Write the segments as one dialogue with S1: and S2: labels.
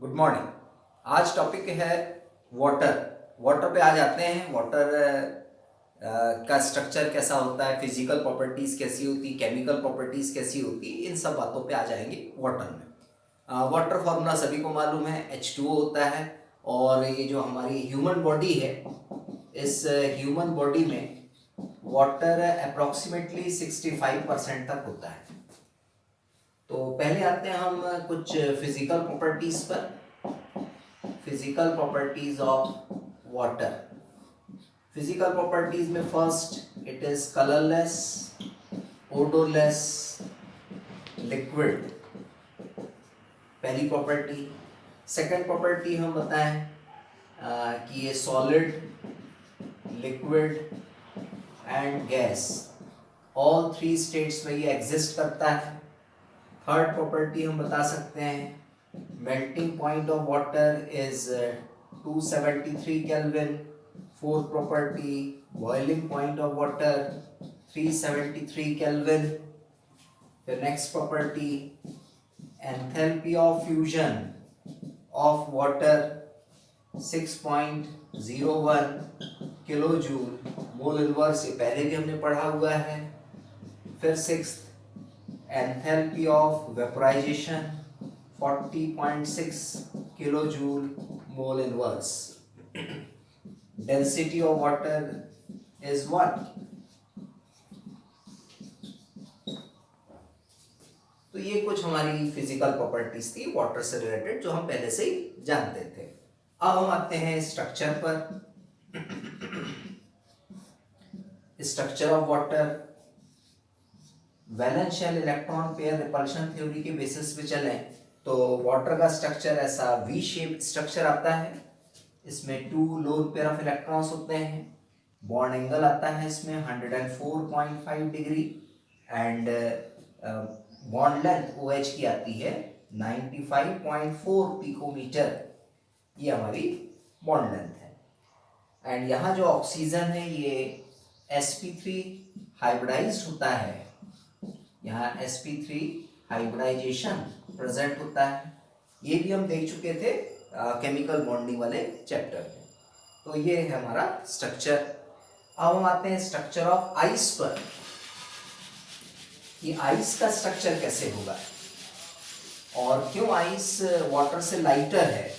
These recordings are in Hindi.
S1: Good morning. आज टॉपिक है वाटर। वाटर पे आज आते हैं। वाटर का स्ट्रक्चर कैसा होता है, फिजिकल प्रॉपर्टीज कैसी होती, केमिकल प्रॉपर्टीज कैसी होती, इन सब बातों पे आ जाएंगे वाटर में। वाटर फॉर्मूला सभी को मालूम है, H2O होता है। और ये जो हमारी ह्यूमन बॉडी है, इस ह्यूमन बॉडी में वाटर अप्रोक्सीमेटली 65% तक होता है। तो पहले आते हैं हम कुछ फिजिकल प्रॉपर्टीज पर। Physical properties of water. Physical properties में first, it is colourless, odourless, liquid, पहली प्रॉपर्टी। सेकंड प्रॉपर्टी हम बताएं कि ये solid, liquid and gas, all three states में ये एग्जिस्ट करता है। थर्ड प्रॉपर्टी हम बता सकते हैं, melting point of water is 273 Kelvin. Fourth property, boiling point of water 373 Kelvin. The next property, enthalpy of fusion of water 6.01 kilojoule mole inverse, ये पहले भी हमने पढ़ा हुआ है। फिर sixth, enthalpy of vaporization 40.6 kilojoule mole inverse. Density of water is what? तो ये कुछ हमारी फिजिकल प्रॉपर्टीज थी वाटर से रिलेटेड, जो हम पहले से ही जानते थे। अब हम आते हैं स्ट्रक्चर पर। Structure of water, valence shell electron pair repulsion theory के बेसिस पे चलें तो वाटर का स्ट्रक्चर ऐसा वी शेप स्ट्रक्चर आता है। इसमें 2 लोन पेयर ऑफ इलेक्ट्रॉन्स होते हैं। बॉन्ड एंगल आता है इसमें 104.5 degree and bond length OH की आती है 95.4 पिकोमीटर। ये हमारी बॉन्ड लेंथ है। एंड यहाँ जो ऑक्सीजन है ये sp3 हाइब्रिडाइज्ड होता है। यहाँ sp3 हाइब्रिडाइजेशन प्रेजेंट होता है। ये भी हम देख चुके थे केमिकल बॉन्डिंग वाले चैप्टर में। तो ये है हमारा स्ट्रक्चर। अब हम आते हैं स्ट्रक्चर ऑफ आइस पर। कि आइस का स्ट्रक्चर कैसे होगा और क्यों आइस वाटर से लाइटर है,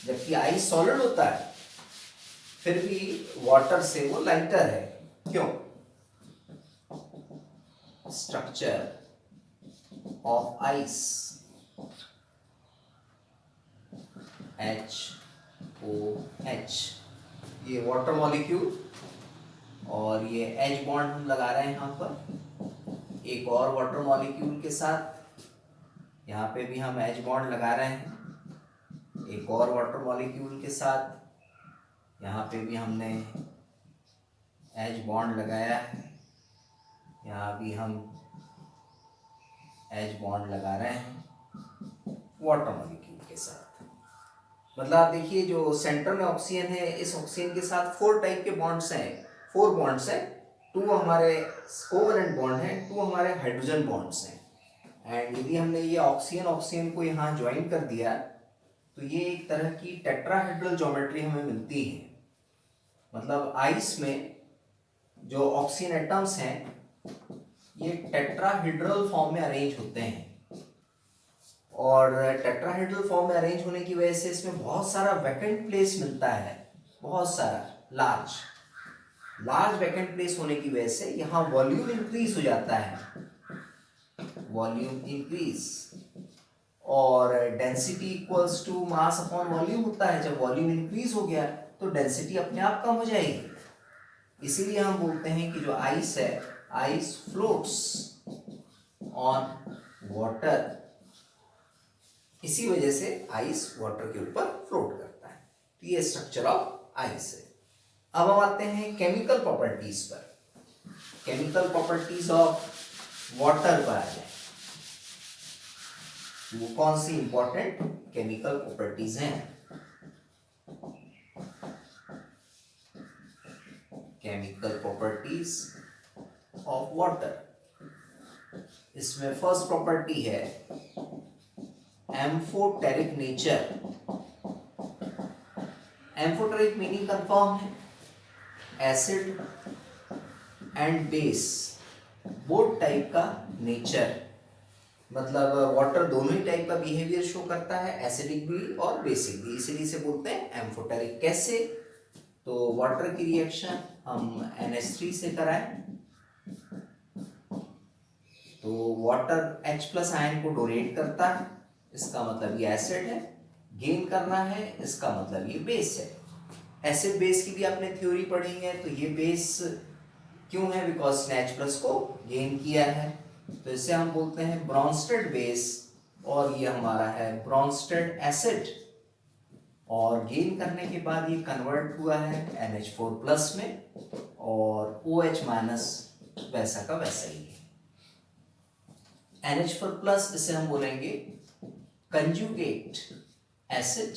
S1: जबकि आइस सॉलिड होता है फिर भी वाटर से वो लाइटर है, क्यों? स्ट्रक्चर of ice, HOH, ये वाटर मॉलिक्यूल और ये H बॉन्ड हम लगा रहे हैं यहाँ पर एक और वाटर मॉलिक्यूल के साथ। यहाँ पे भी हम H बॉन्ड लगा रहे हैं एक और वाटर मॉलिक्यूल के साथ। यहाँ पे भी हमने H बॉन्ड लगाया है, यहाँ भी हम H बॉन्ड लगा रहे हैं वाटर मॉलिक्यूल के साथ। मतलब आप देखिए, जो सेंटर में ऑक्सीजन है, इस ऑक्सीजन के साथ 4 टाइप के बॉन्ड्स हैं, 4 बॉन्ड्स हैं। 2 हमारे कोवलेंट बॉन्ड हैं, 2 हमारे हाइड्रोजन बॉन्ड्स हैं। एंड यदि हमने ये ऑक्सीजन को यहाँ ज्वाइन कर दिया तो ये एक तरह की टेट्राहेड्रल ज्योमेट्री हमें मिलती है। मतलब आइस में जो ऑक्सीजन एटम्स हैं ये टेट्राहेड्रल फॉर्म में अरेंज होते हैं। और टेट्राहेड्रल फॉर्म में अरेंज होने की वजह से इसमें बहुत सारा वैकेंट प्लेस मिलता है, बहुत सारा लार्ज वैकेंट प्लेस होने की वजह से यहाँ वॉल्यूम इंक्रीज हो जाता है, वॉल्यूम इंक्रीज। और density equals to mass upon volume होता है। जब वॉल्यूम इंक्रीज हो गया तो डेंसिटी अपने आप कम हो जाएगी। इसीलिए हम बोलते हैं कि जो आइस है, आइस फ्लोट्स ऑन वाटर। इसी वजह से आइस वाटर के ऊपर फ्लोट करता है। तो ये स्ट्रक्चर ऑफ आइस है। अब हम आते हैं केमिकल प्रॉपर्टीज पर। केमिकल प्रॉपर्टीज ऑफ वाटर पर आ जाए, वो कौन सी इंपॉर्टेंट केमिकल प्रॉपर्टीज हैं? Chemical properties of water. इसमें फर्स्ट प्रॉपर्टी है amphoteric nature, amphoteric meaning confirm है, acid and base both type का नेचर, मतलब वाटर दोनों ही टाइप का बिहेवियर शो करता है, एसिडिक भी और बेसिक भी, इसीलिए इसे बोलते हैं एम्फोटेरिक। कैसे? तो वाटर की रिएक्शन हम NH3 से कराएं तो वाटर H प्लस आयन को डोनेट करता है, इसका मतलब ये एसिड है, गेन करना है इसका मतलब ये बेस है। एसिड बेस की भी आपने थ्योरी पढ़ी है, तो ये बेस क्यों है? बिकॉज इसने H प्लस को गेन किया है, तो इसे हम बोलते हैं ब्रॉन्स्टेड बेस, और ये हमारा है ब्रॉन्स्टेड एसिड, और गेन करने के बाद ये कन्वर्ट हुआ है NH4 प्लस में, और OH माइनस वैसा का वैसा ही है। NH4 प्लस इसे हम बोलेंगे कंजुगेट एसिड,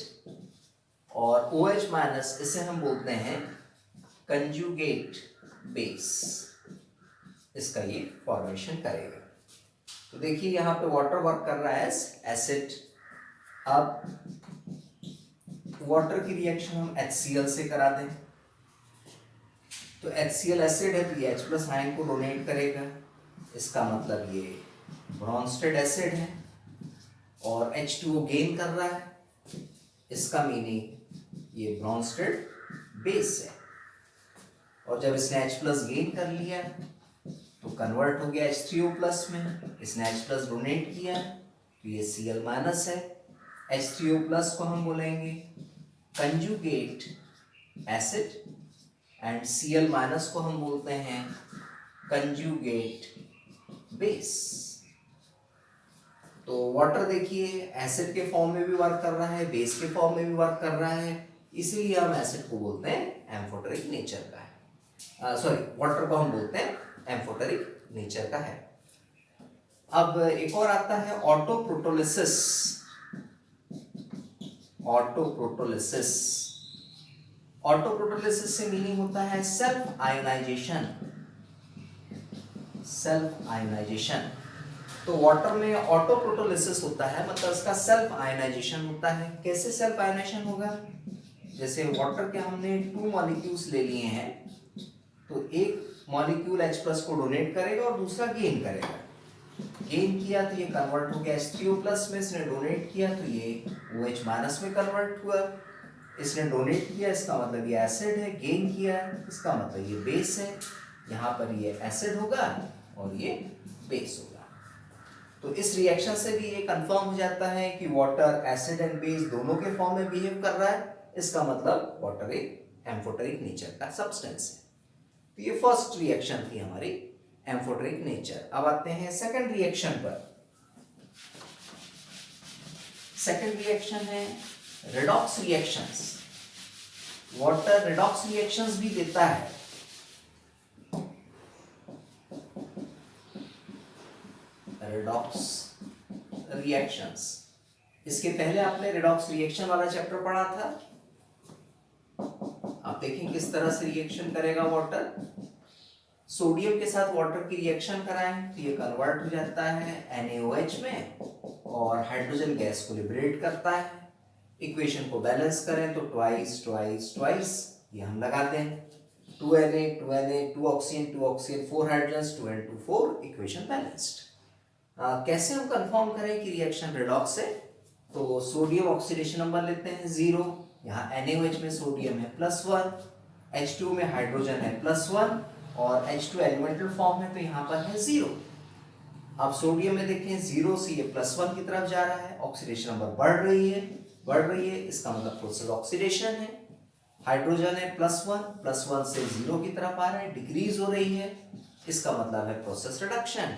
S1: और OH माइनस इसे हम बोलते हैं कंजुगेट बेस, इसका ये फॉर्मेशन करेगा। तो देखिए यहाँ पे वाटर वर्क कर रहा है एज एसिड। अब वाटर की रिएक्शन हम HCl से करा दें, तो HCl एसिड है तो ये H प्लस आयन को डोनेट करेगा, इसका मतलब ये ब्रॉन्स्टेड एसिड है, और H2O गेन कर रहा है, इसका मीनिंग ये ब्रॉन्स्टेड बेस है। और जब इसने H प्लस गेन कर लिया तो कन्वर्ट हो गया H3O प्लस में, इसने H प्लस डोनेट किया तो ये Cl माइनस है। H3O प्लस को हम बोलेंगे conjugate acid, and Cl minus को हम बोलते हैं कंजुगेट बेस। तो वाटर देखिए एसिड के फॉर्म में भी वर्क कर रहा है, बेस के फॉर्म में भी वर्क कर रहा है, इसीलिए हम एसिड को बोलते हैं एम्फोटेरिक नेचर का है, सॉरी वाटर को हम बोलते हैं एम्फोटेरिक नेचर का है। अब एक और आता है ऑटोप्रोटोलिसिस। ऑटोप्रोटोलिसिस, ऑटोप्रोटोलिसिस से मीनिंग होता है सेल्फ आयोनाइजेशन, सेल्फ आयोनाइजेशन। तो वाटर में ऑटोप्रोटोलिसिस होता है, मतलब इसका सेल्फ आयोनाइजेशन होता है। कैसे सेल्फ आयोनाइजेशन होगा? जैसे वाटर के हमने 2 मॉलिक्यूल्स ले लिए हैं, तो एक मॉलिक्यूल H प्लस को डोनेट करेगा और दूसरा गेन करेगा। गेन किया तो ये कन्वर्ट हो गया H3O प्लस में, इसने डोनेट किया तो ये OH माइनस में कन्वर्ट हुआ। इसने डोनेट किया इसका मतलब ये एसिड है, गेन किया इसका मतलब ये बेस है। यहाँ पर ये एसिड होगा और ये बेस होगा। तो इस रिएक्शन से भी ये कंफर्म हो जाता है कि वाटर एसिड एंड बेस दोनों के फॉर्म में बिहेव कर रहा है, इसका मतलब वाटर एक एम्फोटेरिक नेचर का सब्सटेंस है। तो ये फर्स्ट रिएक्शन थी हमारी एम्फोटेरिक नेचर। अब आते हैं सेकंड रिएक्शन पर। सेकंड रिएक्शन है redox reactions. Water redox reactions भी देता है। रेडॉक्स रिएक्शंस, इसके पहले आपने रेडॉक्स रिएक्शन वाला चैप्टर पढ़ा था। आप देखें किस तरह से रिएक्शन करेगा वाटर। सोडियम के साथ वाटर की रिएक्शन कराएं तो ये कन्वर्ट हो जाता है NaOH में और हाइड्रोजन गैस को लिबरेट करता है। इक्वेशन को बैलेंस करें तो ट्वाइस ट्वाइस ट्वाइस ये हम लगाते हैं, 2Na 2Na 2 oxygen 2 oxygen 4 hydrogen 2N2 4, equation balanced. कैसे हम कंफर्म करें कि रिएक्शन रेडॉक्स है? तो सोडियम ऑक्सीडेशन नंबर लेते हैं 0, यहाँ NaOH में सोडियम है +1, H2 में हाइड्रोजन है +1 और H2 एलिमेंटल फॉर्म है तो यहाँ पर है 0। अब सोडियम में देखें 0 से ये +1 की तरफ जा रहा है, ऑक्सीडेशन नंबर बढ़ रही है, इसका मतलब प्रोसेस ऑक्सीडेशन है। हाइड्रोजन है +1 से 0 की तरफ आ रहा है, डिक्रीज हो रही है, इसका मतलब है प्रोसेस रिडक्शन।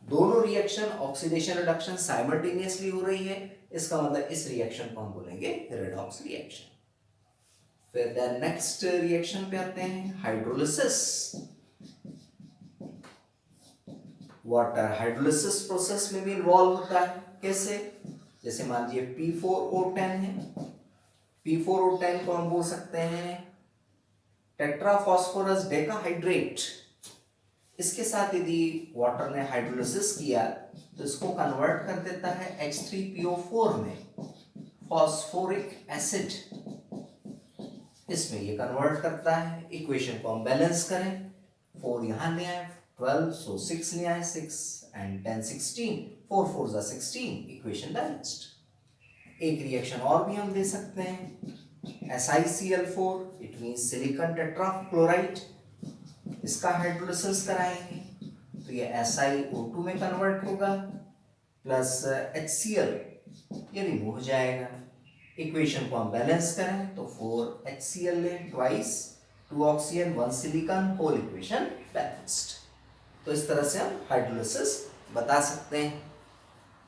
S1: दोनों रिएक्शन ऑक्सीडेशन रिडक्शन साइमल्टेनियसली हो रही है, इसका मतलब इस रिएक्शन को हम बोलेंगे रेडॉक्स रिएक्शन। फिर द नेक्स्ट रिएक्शन पे आते हैं हाइड्रोलिसिस। वाटर हाइड्रोलिसिस प्रोसेस में भी इन्वॉल्व होता है। कैसे? जैसे मान लीजिए P4O10 है, P4O10 को हम बोल सकते हैं टेट्राफॉस्फोरस डेकाहाइड्रेट। इसके साथ यदि वाटर ने हाइड्रोलिसिस किया तो इसको कन्वर्ट कर देता है H3PO4 में, फॉस्फोरिक एसिड, इसमें ये कन्वर्ट करता है। इक्वेशन को हम बैलेंस करें, 4 यहाँ ले आए, 12, सो 6 ले आए, 6 एंड 10 16, 4 4 जा 16, इक्वेशन बैलेंस्ड। एक रिएक्शन और भी हम दे सकते हैं, SiCl4, it mean silicon tetrachloride, इसका हाइड्रोलिसिस कराएंगे तो ये SiO2 में कन्वर्ट होगा, प्लस HCl ये रिमूव हो जाएगा। इक्वेशन को हम बैलेंस करें तो 4HCl लें, twice 2 oxygen 1 silicon, whole equation balanced. तो इस तरह से हम हाइड्रोलिसिस बता सकते हैं।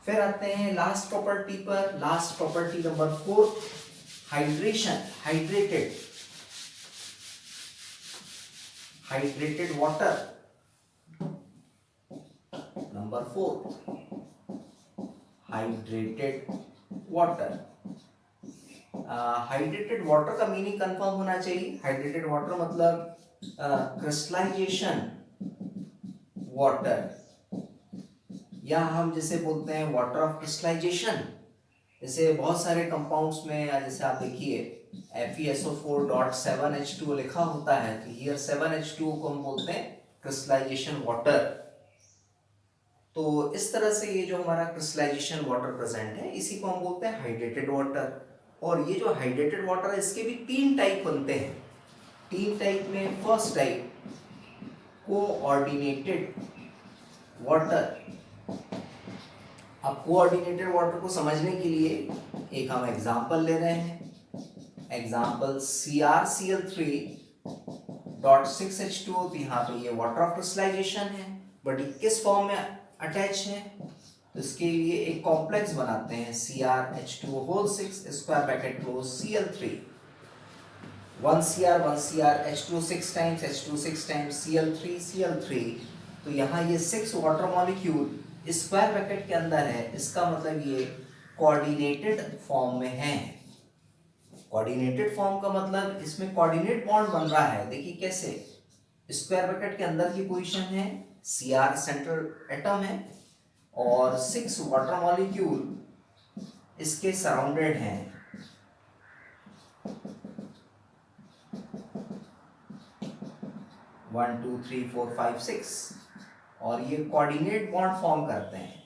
S1: फिर आते हैं लास्ट प्रॉपर्टी पर। Last property number 4, hydration, hydrated water. Number 4, hydrated water. Hydrated water का मीनिंग कंफर्म होना चाहिए। हाइड्रेटेड वाटर मतलब क्रिस्टलाइजेशन वाटर, या हम जैसे बोलते हैं वाटर ऑफ क्रिस्टलाइजेशन। जैसे बहुत सारे कंपाउंड्स में, जैसे आप देखिए FeSO4.7H2O लिखा होता है, तो हियर 7H2O को हम बोलते हैं क्रिस्टलाइजेशन वाटर। तो इस तरह से ये जो हमारा क्रिस्टलाइजेशन वाटर प्रेजेंट है, इसी को हम बोलते हैं हाइड्रेटेड वाटर। और ये जो हाइड्रेटेड वाटर है, इसके भी 3 टाइप बनते हैं। 3 टाइप में फर्स्ट टाइप कोऑर्डिनेटेड वाटर। अब कोऑर्डिनेटेड वाटर को समझने के लिए एक हम एग्जांपल ले रहे हैं। एग्जांपल CrCl3.6H2O, तो यहाँ पे ये वाटर ऑफ क्रिस्टलाइजेशन है, बट ये किस फॉर्म में अटैच है, तो इसके लिए एक कॉम्प्लेक्स बनाते हैं, CrH2O6 square bracket close Cl3, 1Cr 1Cr H2O 6 times H2O 6 times Cl3 तो यहाँ ये 6 वाटर मॉलिक्यूल स्क्वायर ब्रैकेट के अंदर है। इसका मतलब ये कोऑर्डिनेटेड फॉर्म में है। कोऑर्डिनेटेड फॉर्म का मतलब इसमें कोऑर्डिनेट बॉन्ड बन रहा है। देखिए कैसे, स्क्वायर ब्रैकेट के अंदर की पोजीशन है, Cr सेंट्रल एटम है और 6 वाटर मॉलिक्यूल इसके सराउंडेड हैं। One two three four five six, और ये कोऑर्डिनेट बॉन्ड फॉर्म करते हैं,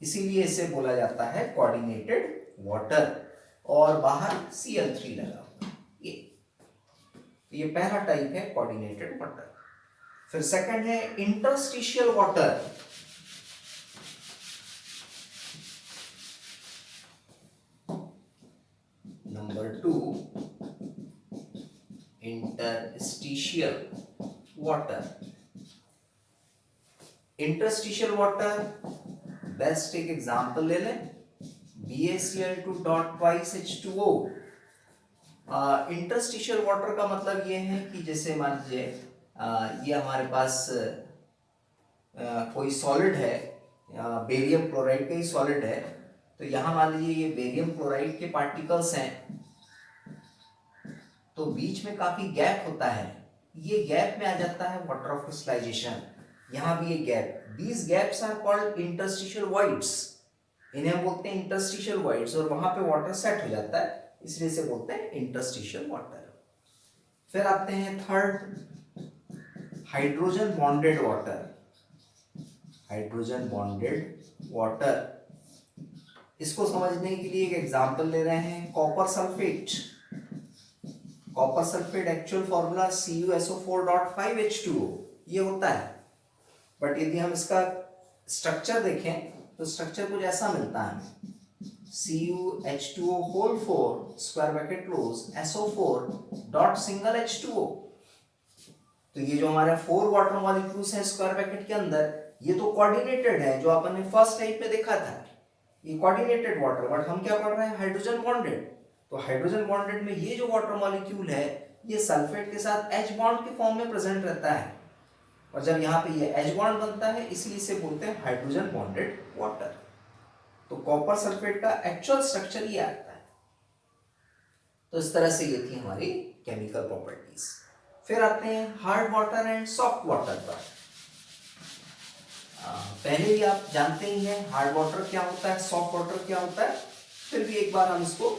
S1: इसीलिए इसे बोला जाता है कोऑर्डिनेटेड वाटर। और बाहर Cl3 लगा हुआ ये पहला टाइप है कोऑर्डिनेटेड वाटर। फिर सेकंड है interstitial water. Number 2, interstitial water. Interstitial water best एक एग्जांपल ले लें, BaCl2.2H2O। इंटरस्टिशियल वाटर का मतलब ये है कि जैसे मान लीजिए ये हमारे पास कोई सॉलिड है, बेरियम क्लोराइड का ही सॉलिड है, तो यहाँ मान लीजिए ये बेरियम क्लोराइड के पार्टिकल्स हैं, तो बीच में काफी गैप होता है, ये गैप में आ जाता है वाटर ऑफ क्रिस्टलाइजेशन। यहाँ भी ये gap, these gaps are called interstitial voids, इन्हें हम बोलते हैं इंटरस्टिशियल वॉइड्स, और वहां पे वाटर सेट हो जाता है, इसलिए इसे बोलते हैं इंटरस्टिशियल वाटर। फिर आते हैं third, hydrogen bonded water. Hydrogen bonded water, इसको समझने के लिए एक एग्जांपल ले रहे हैं, copper sulphate. Copper sulphate actual formula CuSO4.5H2O ये होता है, बट यदि हम इसका स्ट्रक्चर देखें तो स्ट्रक्चर कुछ ऐसा मिलता है, CuH2O whole 4 square bracket close SO4 dot single H2O। तो ये जो हमारे 4 वाटर मॉलिक्यूल्स हैं स्क्वायर ब्रैकेट के अंदर, ये तो कोऑर्डिनेटेड है, जो अपन ने फर्स्ट टाइप में देखा था, ये कोऑर्डिनेटेड वाटर, बट हम क्या पढ़ रहे हैं, हाइड्रोजन बॉन्डेड। तो हाइड्रोजन बॉन्डेड में ये जो वाटर मॉलिक्यूल है, ये सल्फेट के साथ H बॉन्ड के फॉर्म में प्रेजेंट रहता है, और जब यहाँ पे ये H बॉन्ड बनता है, इसलिए इसे बोलते हैं हाइड्रोजन बॉन्डेड वाटर। तो कॉपर सल्फेट का एक्चुअल स्ट्रक्चर ये आता है। तो इस तरह से ये थी हमारी केमिकल प्रॉपर्टीज। फिर आते हैं hard water and soft water पर। पहले ही आप जानते ही हैं हार्ड वाटर क्या होता है, सॉफ्ट वाटर क्या होता है, फिर भी एक बार हम इसको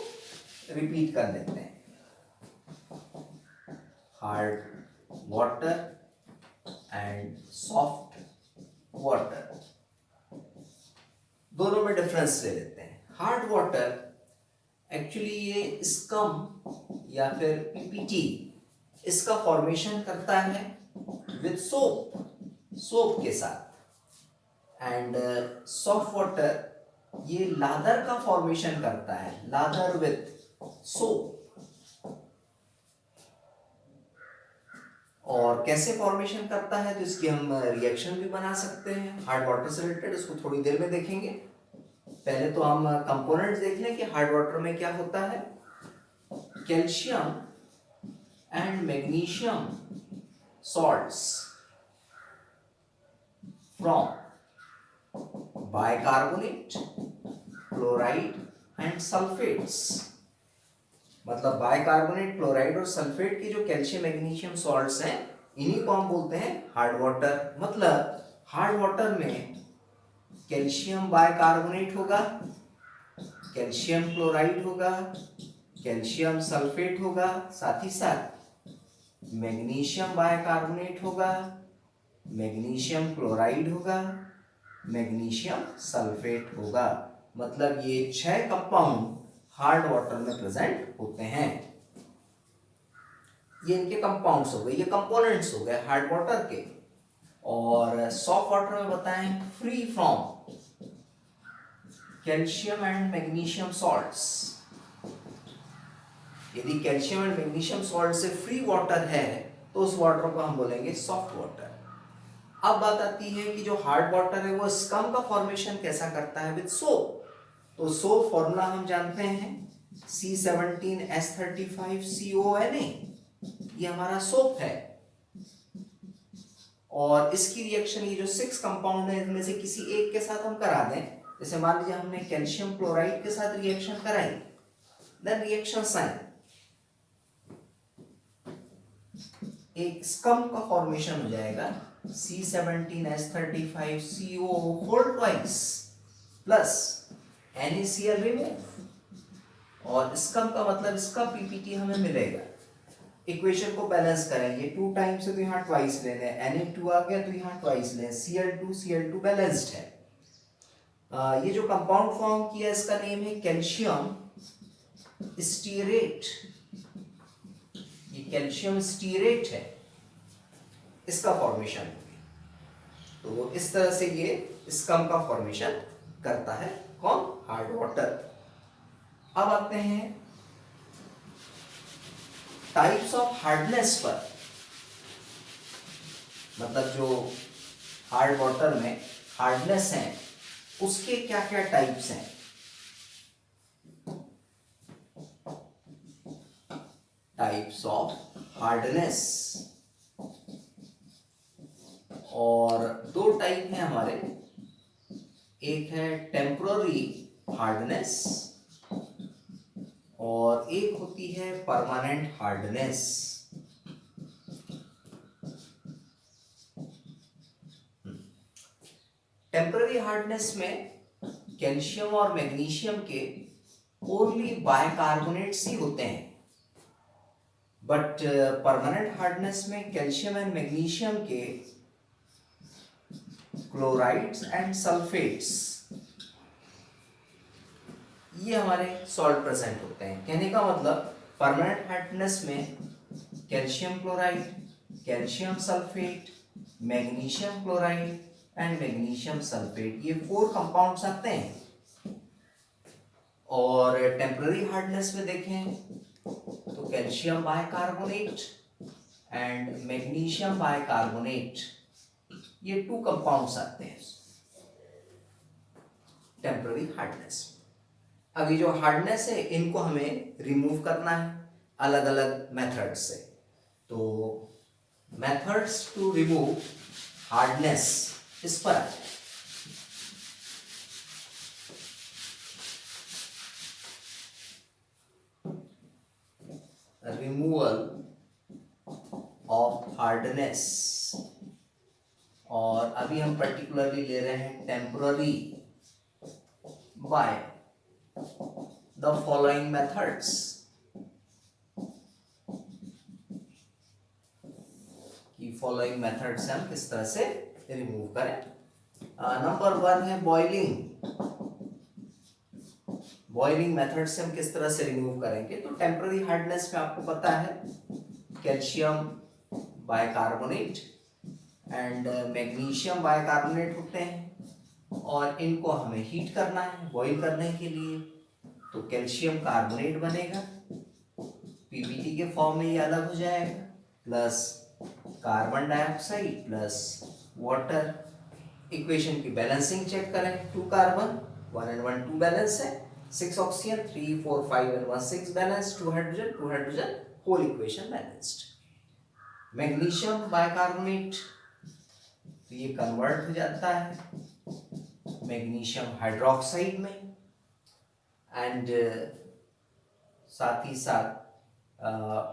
S1: रिपीट कर लेते हैं। Hard water and soft water, दोनों में डिफरेंस ले लेते हैं। हार्ड वाटर एक्चुअली ये स्कम या फिर पीपीटी, इसका फॉर्मेशन करता है विद सोप, सोप के साथ। एंड सॉफ्ट वाटर ये लादर का फॉर्मेशन करता है, लादर विद सोप। और कैसे फॉर्मेशन करता है, तो इसकी हम रिएक्शन भी बना सकते हैं हार्ड वाटर से रिलेटेड, इसको थोड़ी देर में देखेंगे। पहले तो हम कंपोनेंट्स देख लें कि हार्ड वाटर में क्या होता है। Calcium and magnesium salts from bicarbonate, chloride and sulphates. मतलब बाइकार्बोनेट, क्लोराइड और सल्फेट के जो कैल्शियम मैग्नीशियम सॉल्ट्स हैं, इन्हीं को हम बोलते हैं हार्ड वाटर। मतलब हार्ड वाटर में कैल्शियम बाइकार्बोनेट होगा, कैल्शियम क्लोराइड होगा, कैल्शियम सल्फेट होगा, साथ ही साथ मैग्नीशियम बाइकार्बोनेट होगा, मैग्नीशियम क्लोराइड होगा, मैग्नीशियम सल्फेट होगा। मतलब ये 6 कंपाउंड हार्ड वाटर में प्रेजेंट होते हैं। ये इनके कंपाउंड्स हो गए, ये कंपोनेंट्स हो गए हार्ड वाटर के। और सॉफ्ट वाटर में बताएं free from calcium and magnesium salts. यदि कैल्शियम एंड मैग्नीशियम सॉल्ट से फ्री वाटर है तो उस वाटर को हम बोलेंगे सॉफ्ट वाटर। अब बात आती है कि जो हार्ड वाटर है वो स्कम का फॉर्मेशन कैसा करता है, विद सोप। तो सोप फॉर्मूला हम जानते हैं C17H35CONA, ये हमारा सोप है। और इसकी रिएक्शन ये जो 6 कंपाउंड है इनमें से किसी एक के साथ हम करा दें, जैसे मान लीजिए हमने कैल्शियम क्लोराइड के साथ रिएक्शन कराई, देन रिएक्शन साइन एक स्कम का फॉर्मेशन हो जाएगा C17H35CO whole twice plus NaCl remove. और स्कम का मतलब इसका पीपीटी हमें मिलेगा। इक्वेशन को बैलेंस करेंगे, 2 टाइम्स है तो यहाँ ट्वाइस लेने, Na2 आ गया तो यहाँ ट्वाइस लें, Cl2 बैलेंस्ड है। ये जो कंपाउंड फॉर्म किया इसका नेम है कैल्शियम स्टीरेट। ये कैल्शियम स्टीरेट है, इसका फॉर्मेशन। तो इस तरह से ये स्कम का फॉर्मेशन करता है कौन, हार्ड वाटर। अब आते हैं टाइप्स ऑफ हार्डनेस पर। मतलब जो हार्ड वाटर में हार्डनेस है उसके क्या क्या टाइप्स हैं। टाइप्स ऑफ हार्डनेस, और 2 टाइप हैं हमारे। एक है टेम्पररी हार्डनेस और एक होती है परमानेंट हार्डनेस। टेम्पररी हार्डनेस में कैल्शियम और मैग्नीशियम के ओनली बाइकार्बोनेट्स ही होते हैं, बट परमानेंट हार्डनेस में कैल्शियम एंड मैग्नीशियम के क्लोराइड्स एंड सल्फेट्स, ये हमारे सॉल्ट प्रेजेंट होते हैं। कहने का मतलब परमानेंट हार्डनेस में calcium chloride, calcium sulphate, magnesium chloride and magnesium sulphate, ये 4 कंपाउंड्स आते हैं। और टेम्पररी हार्डनेस में देखें तो calcium bicarbonate and magnesium bicarbonate, ये 2 कंपाउंड्स आते हैं टेम्पररी हार्डनेस। अब ये जो हार्डनेस है इनको हमें रिमूव करना है अलग अलग मेथड से। तो मेथड्स टू रिमूव हार्डनेस, इस पर आ जाए। रिमूवल हार्डनेस, और अभी हम पर्टिकुलरली ले रहे हैं temporary by the following methods. कि फॉलोइंग मेथड से हम किस तरह से रिमूव करें। नंबर 1 है बॉइलिंग। बॉइलिंग मेथड से हम किस तरह से रिमूव करेंगे। तो टेम्पररी हार्डनेस में आपको पता है calcium bicarbonate and magnesium bicarbonate होते हैं, और इनको हमें हीट करना है बॉइल करने के लिए। तो कैल्शियम कार्बोनेट बनेगा, पीबीटी के फॉर्म में ये अलग हो जाएगा, plus carbon dioxide plus water. Equation की बैलेंसिंग चेक करें, 2 कार्बन 1 and 1 2 बैलेंस है, 6 oxygen 3 4 5 and 1 6 balance, 2 hydrogen whole equation balanced. Magnesium bicarbonate, तो ये कन्वर्ट हो जाता है मैग्नीशियम हाइड्रोक्साइड में, एंड साथ ही साथ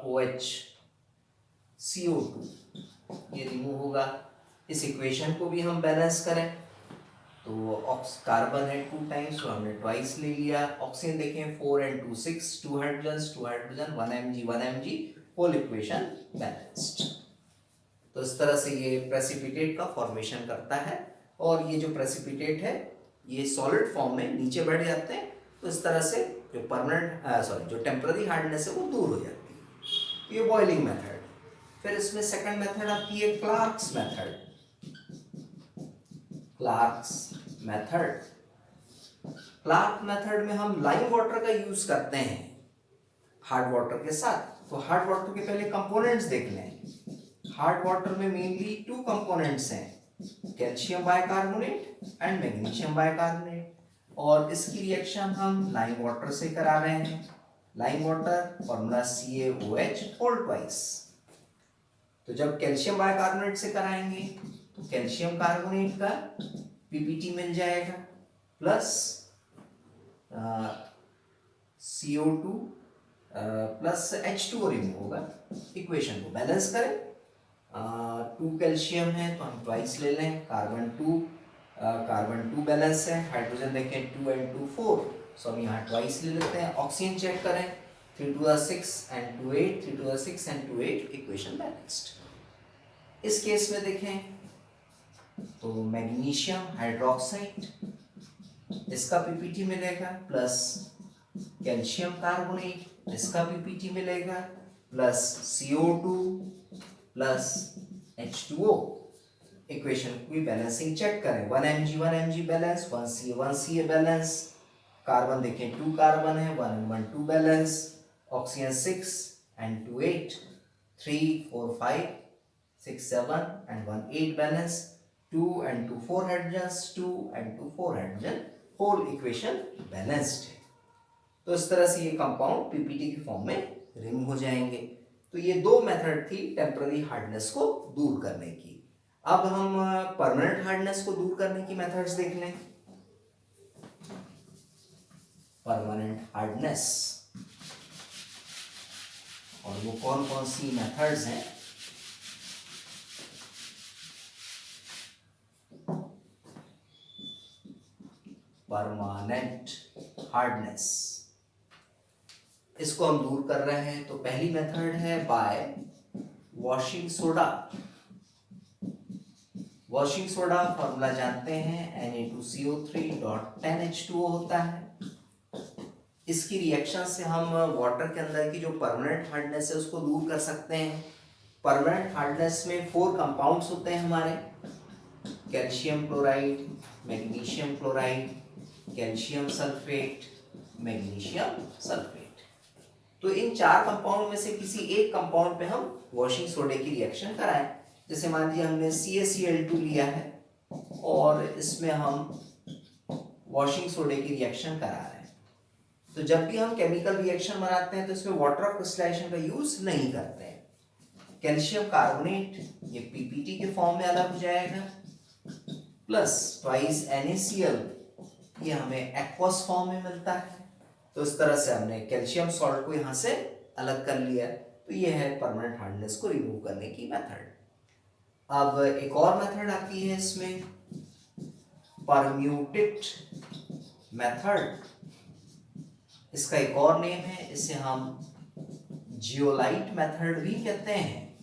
S1: OH CO2 ये रिमूव होगा। इस इक्वेशन को भी हम बैलेंस करें तो कार्बन है 2 टाइम्स, तो हमने ट्वाइस ले लिया। ऑक्सीजन देखें 4 and 2 6, 2 hydrogen 1 mg whole equation balanced. तो इस तरह से ये प्रेसिपिटेट का फॉर्मेशन करता है, और ये जो प्रेसिपिटेट है ये सॉलिड फॉर्म में नीचे बढ़ जाते हैं। तो इस तरह से जो जो टेम्पररी हार्डनेस है वो दूर हो जाती है। ये बॉइलिंग मेथड। फिर इसमें सेकंड मेथड आती है क्लार्क्स मेथड। क्लार्क्स मेथड में हम लाइम वाटर का यूज करते हैं हार्ड वाटर के साथ। तो हार्ड वाटर के पहले कंपोनेंट्स देख लें। हार्ड वाटर में मेनली 2 कंपोनेंट्स हैं, calcium bicarbonate and magnesium bicarbonate, और इसकी रिएक्शन हम लाइम वाटर से करा रहे हैं। Lime water formula CaOH whole twice. तो जब कैल्शियम बाइकार्बोनेट से कराएंगे तो कैल्शियम कार्बोनेट का पीपीटी मिल जाएगा, plus CO2 plus H2O remove होगा। इक्वेशन को बैलेंस करें, 2 कैल्शियम है तो हम ट्वाइस ले लें, कार्बन 2 बैलेंस है, हाइड्रोजन देखें 2 and 2 4, सो हम यहाँ ट्वाइस ले लेते हैं। ऑक्सीजन चेक करें 3 to the 6 and 2 8, 3 to the 6 and 2 8, equation balanced. इस केस में देखें तो मैग्नीशियम हाइड्रोक्साइड, इसका पीपीटी मिलेगा, प्लस कैल्शियम कार्बोनेट, इसका पीपीटी मिलेगा, plus CO2 plus H2O। Equation की बैलेंसिंग चेक करें, 1 mg balance, 1 CA balance, carbon देखें 2 कार्बन है, 1 and 1 2 balance, oxygen 6 and 2 8, 3 4 5 6 7 and 1 8 balance, 2 and 2 4 hydrogen, 2 and 2 4 hydrogen, whole equation balanced है। तो इस तरह से ये कंपाउंड पीपीटी के फॉर्म में रिमूव हो जाएंगे। तो ये 2 मेथड थी टेम्पररी हार्डनेस को दूर करने की। अब हम परमानेंट हार्डनेस को दूर करने की मेथड्स देख लें। परमानेंट हार्डनेस, और वो कौन कौन सी मेथड्स हैं। परमानेंट हार्डनेस, इसको हम दूर कर रहे हैं। तो पहली मेथड है bye washing soda. Washing soda formula जानते हैं, Na2CO3.10H2O होता है। इसकी रिएक्शन से हम वाटर के अंदर की जो परमानेंट हार्डनेस है उसको दूर कर सकते हैं। परमानेंट हार्डनेस में 4 कंपाउंड्स होते हैं हमारे, calcium chloride, magnesium chloride, calcium sulphate, magnesium sulphate. तो इन 4 कंपाउंड में से किसी एक कंपाउंड पे हम वॉशिंग सोडे की रिएक्शन कराएं। जैसे मान लीजिए हमने CaCl2 लिया है और इसमें हम वॉशिंग सोडे की रिएक्शन करा रहे हैं। तो जब भी हम केमिकल रिएक्शन बनाते हैं तो इसमें वाटर ऑफ क्रिस्टलाइजेशन का यूज नहीं करते हैं। कैल्शियम कार्बोनेट ये पीपीटी के फॉर्म में अलग हो जाएगा, प्लस ट्वाइस NaCl ये हमें एक्वस फॉर्म में मिलता है। तो इस तरह से हमने कैल्शियम सॉल्ट को यहाँ से अलग कर लिया। तो ये है परमानेंट हार्डनेस को रिमूव करने की मेथड। अब एक और मेथड आती है इसमें, परम्यूटेट मेथड। इसका एक और नेम है, इसे हम जियोलाइट मेथड भी कहते हैं।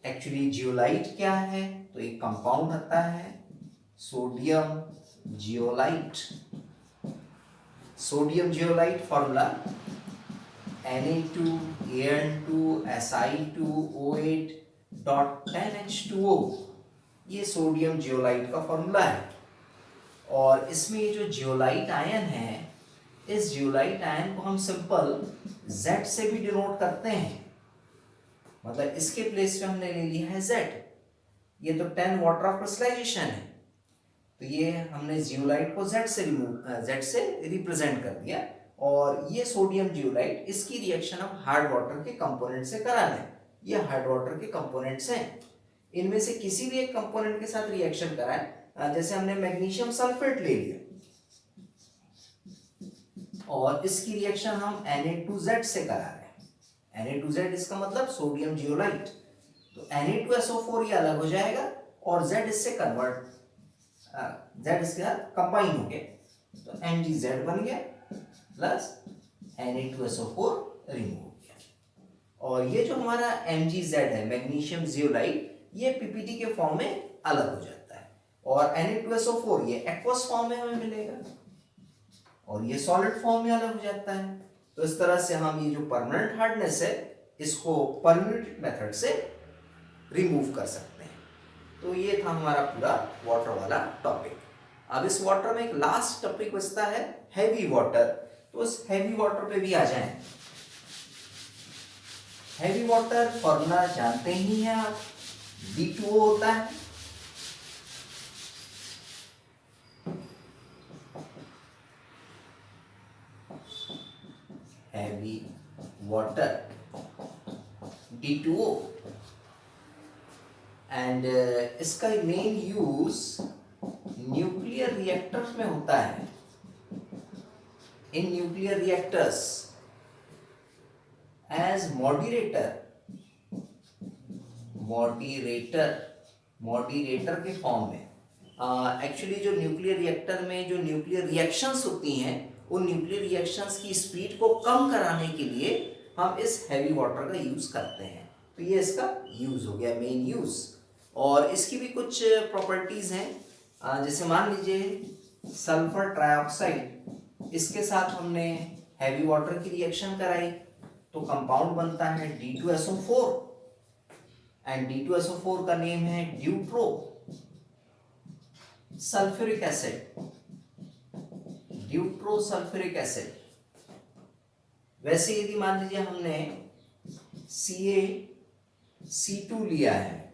S1: एक्चुअली जियोलाइट क्या है, तो एक कंपाउंड आता है sodium zeolite. Sodium zeolite formula Na2Al2Si2O8.10H2O, ये सोडियम जियोलाइट का फॉर्मूला है। और इसमें ये जो जियोलाइट आयन है, इस जियोलाइट आयन को हम सिंपल Z से भी डिनोट करते हैं, मतलब इसके प्लेस पे हमने ले लिया है Z। ये तो 10 वाटर ऑफ क्रिस्टलाइजेशन है, तो ये हमने जियोलाइट को Z से रिप्रेजेंट कर दिया। और ये सोडियम जियोलाइट, इसकी रिएक्शन हम हार्ड वाटर के कंपोनेंट से करा लें। ये हार्ड वाटर के कंपोनेंट्स हैं, इनमें से किसी भी एक कंपोनेंट के साथ रिएक्शन कराएं। जैसे हमने मैग्नीशियम सल्फेट ले लिया और इसकी रिएक्शन हम Na2Z से करा रहे हैं। Na2Z इसका मतलब सोडियम जियोलाइट, तो Na2SO4 ये अलग हो जाएगा और Z इससे कन्वर्ट, Z इसके साथ कंबाइन हो गया, तो MgZ बन गया प्लस Na2SO4 रिमूव हो गया। और ये जो हमारा MgZ है, मैग्नीशियम जियोलाइट, ये PPT के फॉर्म में अलग हो जाता है और Na2SO4 ये एक्वस फॉर्म में हमें मिलेगा और ये सॉलिड फॉर्म में अलग हो जाता है। तो इस तरह से हम ये जो परमानेंट हार्डनेस है, इसको परम्यूटेट मेथड से रिमूव कर सकते हैं। तो ये था हमारा पूरा वाटर वाला टॉपिक। अब इस वाटर में एक लास्ट टॉपिक बचता है, हैवी वाटर। तो इस हैवी वाटर पे भी आ जाएं। हैवी वाटर फॉर्मूला जानते ही हैं आप, D2O होता है। हैवी वाटर D2O, एंड इसका मेन यूज न्यूक्लियर रिएक्टर्स में होता है। In nuclear reactors as moderator के फॉर्म में। एक्चुअली जो न्यूक्लियर रिएक्टर में जो न्यूक्लियर रिएक्शंस होती हैं, उन न्यूक्लियर रिएक्शंस की स्पीड को कम कराने के लिए हम इस हैवी वाटर का यूज करते हैं। तो ये इसका यूज हो गया, मेन यूज। और इसकी भी कुछ प्रॉपर्टीज हैं, जैसे मान लीजिए सल्फर ट्राइऑक्साइड, इसके साथ हमने हैवी वाटर की रिएक्शन कराई तो कंपाउंड बनता है D2SO4 एंड D2SO4 का नेम है ड्यूट्रो सल्फ्यूरिक एसिड, ड्यूट्रो सल्फ्यूरिक एसिड। वैसे यदि मान लीजिए हमने CaC2 लिया है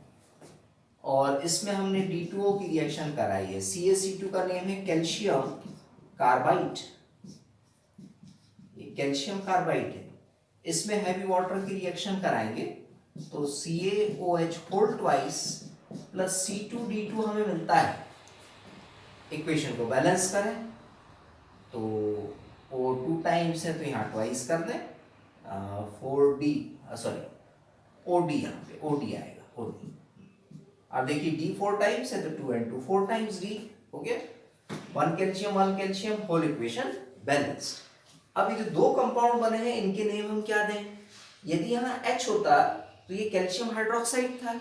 S1: और इसमें हमने D2O की रिएक्शन कराई है, CaC2 का नेम है कैल्शियम कार्बाइड, ये कैल्शियम कार्बाइड है। इसमें हैवी वाटर की रिएक्शन कराएंगे तो CaOH whole twice plus C2D2 हमें मिलता है। इक्वेशन को बैलेंस करें तो O2 टाइम्स है तो यहाँ ट्वाइस कर दें, 4D सॉरी OD, यहाँ पे OD आएगा, OD। अब देखिए D 4 टाइम्स है तो 2 and 2 4 टाइम्स D हो गया। 1 कैल्शियम होल इक्वेशन बैलेंस्ड। अब ये जो दो कंपाउंड बने हैं, इनके नेम हम क्या दें? यदि यहाँ H होता तो ये कैल्शियम हाइड्रोक्साइड था,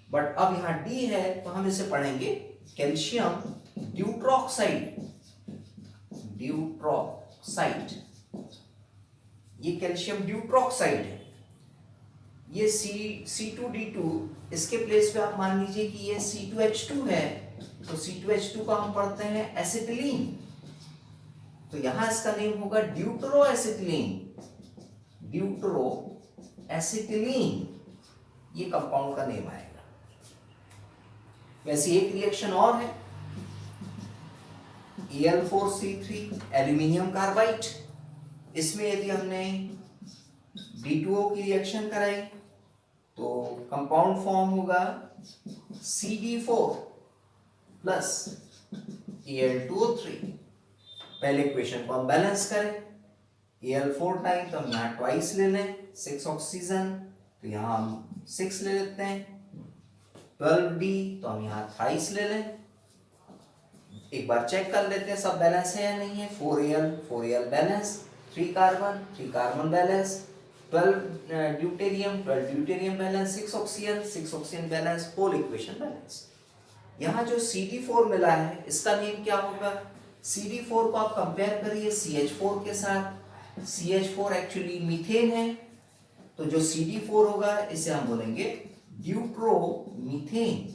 S1: बट अब यहाँ D है तो हम इसे पढ़ेंगे कैल्शियम ड्यूट्रोक्साइड, ड्यूट्रोक्साइड। ये कैल्शियम ड्यूट्रोक्साइड है। ये C2D2, इसके प्लेस पे आप मान लीजिए कि ये C2H2 है, तो C2H2 का हम पढ़ते हैं एसिटिलीन, तो यहां इसका नेम होगा ड्यूट्रो एसिटिलीन, ड्यूट्रो एसिटिलीन, ये कंपाउंड का नेम आएगा। वैसे एक रिएक्शन और है, Al4C3 एल्यूमिनियम कार्बाइड। इसमें यदि हमने D2O की रिएक्शन कराई तो कंपाउंड फॉर्म होगा CD4 प्लस Al2O3। पहले इक्वेशन को हम बैलेंस करें, Al4 टाइम तो हम यहाँ ट्वाइस ले लें, 6 ऑक्सीजन, तो यहाँ हम 6 ले लेते हैं, 12D, तो हम यहाँ थ्राइस ले लें। एक बार चेक कर लेते हैं सब बैलेंस है या नहीं है। 4Al balance, 3 carbon balance, 12 deuterium balance, 6 oxygen balance, whole equation balance. यहाँ जो CD4 मिला है इसका नेम क्या होगा? CD4 को आप कंपेयर करिए CH4 के साथ। CH4 एक्चुअली मीथेन है, तो जो CD4 होगा इसे हम बोलेंगे ड्यूट्रोमीथेन,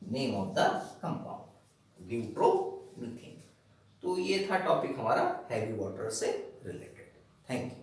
S1: नेम ऑफ द कंपाउंड ड्यूट्रोमीथेन। तो ये था टॉपिक हमारा हैवी वाटर से रिलेटेड। Thank you.